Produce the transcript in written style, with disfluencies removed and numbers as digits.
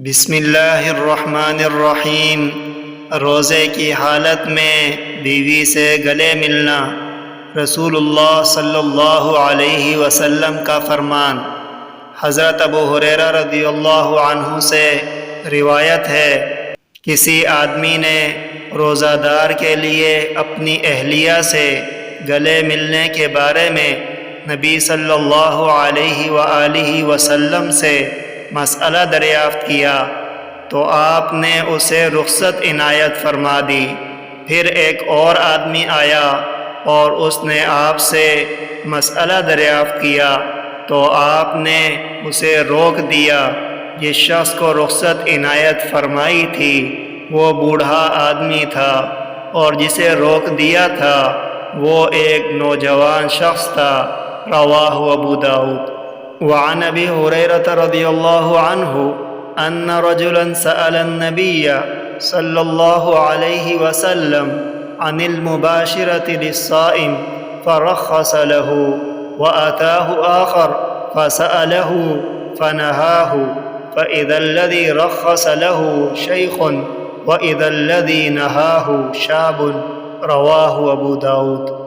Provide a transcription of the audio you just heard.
بسم اللہ الرحمن الرحیم۔ روزے کی حالت میں بیوی سے گلے ملنا۔ رسول اللہ صلی اللہ علیہ وسلم کا فرمان۔ حضرت ابو ہریرہ رضی اللہ عنہ سے روایت ہے، کسی آدمی نے روزہ دار کے لیے اپنی اہلیہ سے گلے ملنے کے بارے میں نبی صلی اللہ علیہ وآلہ وسلم سے مسئلہ دریافت کیا تو آپ نے اسے رخصت عنایت فرما دی۔ پھر ایک اور آدمی آیا اور اس نے آپ سے مسئلہ دریافت کیا تو آپ نے اسے روک دیا۔ جس شخص کو رخصت عنایت فرمائی تھی وہ بوڑھا آدمی تھا، اور جسے روک دیا تھا وہ ایک نوجوان شخص تھا۔ رواہ ابو داؤد۔ وعن ابی ہریرہ رضی اللہ عنہ ان رجلا سأل النبی صلی اللہ علیہ وسلم عن المباشرة للصائم فرخص له، وأتاه آخر فسأله فنهاه، فإذا الذي رخص له شيخ وإذا الذي نهاه شاب۔ رواہ ابو داؤد۔